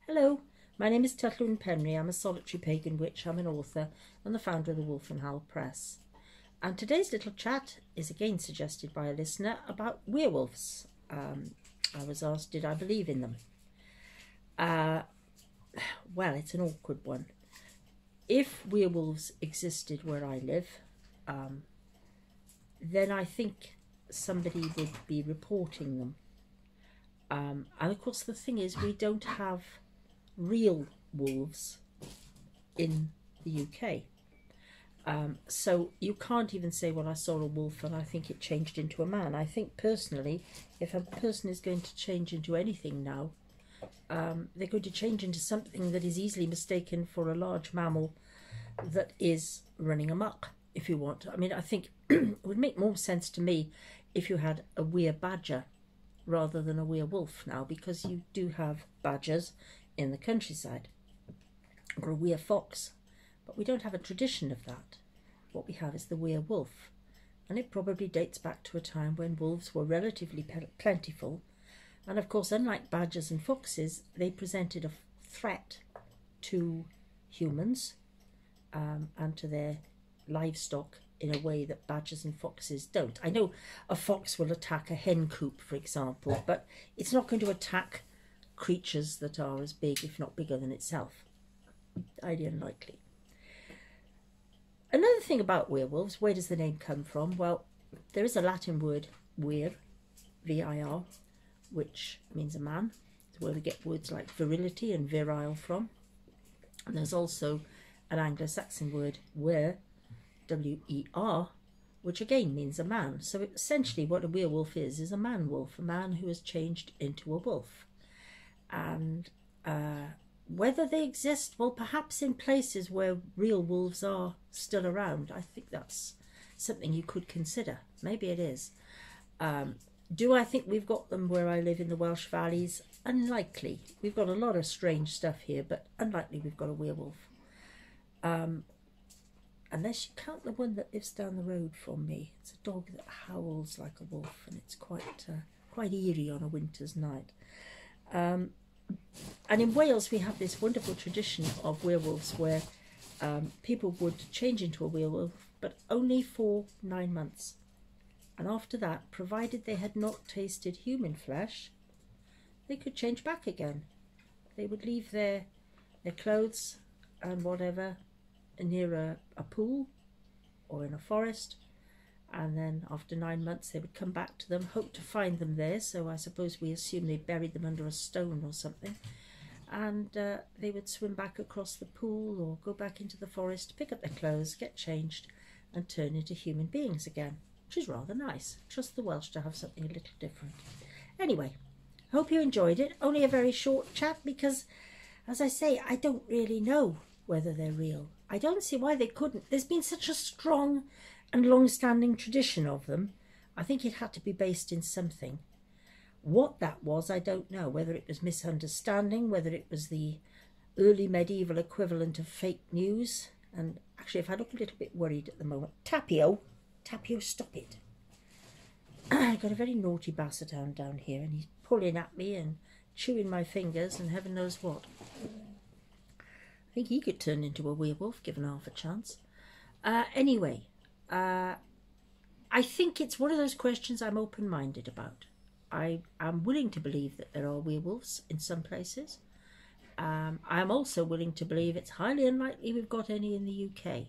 Hello, my name is Tylluan. I'm a solitary pagan witch. I'm an author and the founder of the Wolf and Howl Press. And today's little chat is again suggested by a listener about werewolves. I was asked, did I believe in them? Well, it's an awkward one. If werewolves existed where I live, then I think somebody would be reporting them. And of course the thing is, we don't have real wolves in the UK. So you can't even say, well, I saw a wolf and I think it changed into a man. I think personally, if a person is going to change into anything now, they're going to change into something that is easily mistaken for a large mammal that is running amok, if you want. I mean, I think it would make more sense to me if you had a were badger rather than a werewolf now, because you do have badgers in the countryside, or a were fox, but we don't have a tradition of that. What we have is the werewolf, and it probably dates back to a time when wolves were relatively plentiful, and of course, unlike badgers and foxes, they presented a threat to humans and to their livestock in a way that badgers and foxes don't. I know a fox will attack a hen coop, for example, but it's not going to attack creatures that are as big, if not bigger than itself. Highly unlikely. Another thing about werewolves, where does the name come from? Well, there is a Latin word, vir, V-I-R, which means a man. It's where we get words like virility and virile from. And there's also an Anglo-Saxon word, wer, W-E-R, which again means a man. So essentially what a werewolf is a man-wolf, a man who has changed into a wolf. And whether they exist, well, perhaps in places where real wolves are still around. I think that's something you could consider. Maybe it is. Do I think we've got them where I live in the Welsh valleys? Unlikely. We've got a lot of strange stuff here, but unlikely we've got a werewolf. Unless you count the one that lives down the road from me. It's a dog that howls like a wolf, and it's quite eerie on a winter's night. And in Wales we have this wonderful tradition of werewolves where people would change into a werewolf, but only for 9 months. And after that, provided they had not tasted human flesh, they could change back again. They would leave their clothes and whatever near a pool or in a forest, and then after 9 months they would come back to them, hope to find them there. So I suppose we assume they buried them under a stone or something, and they would swim back across the pool or go back into the forest, pick up their clothes, get changed and turn into human beings again, which is rather nice. Trust the Welsh to have something a little different. Anyway, hope you enjoyed it. Only a very short chat because, as I say, I don't really know whether they're real. I don't see why they couldn't. There's been such a strong and long-standing tradition of them. I think it had to be based in something. What that was, I don't know. Whether it was misunderstanding, whether it was the early medieval equivalent of fake news. And actually, if I look a little bit worried at the moment. Tapio, stop it. I've got a very naughty bastard down here, and he's pulling at me and chewing my fingers and heaven knows what. I think he could turn into a werewolf given half a chance. Anyway, I think it's one of those questions I'm open-minded about. I am willing to believe that there are werewolves in some places. I'm also willing to believe it's highly unlikely we've got any in the UK.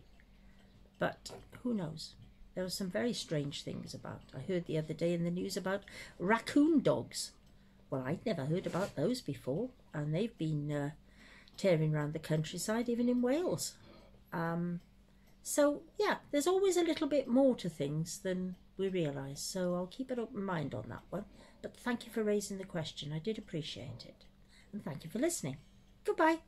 But who knows? There are some very strange things about. I heard the other day in the news about raccoon dogs. Well, I'd never heard about those before, and they've been tearing around the countryside, even in Wales. So yeah, there's always a little bit more to things than we realise, so I'll keep an open mind on that one. But thank you for raising the question. I did appreciate it. And thank you for listening. Goodbye.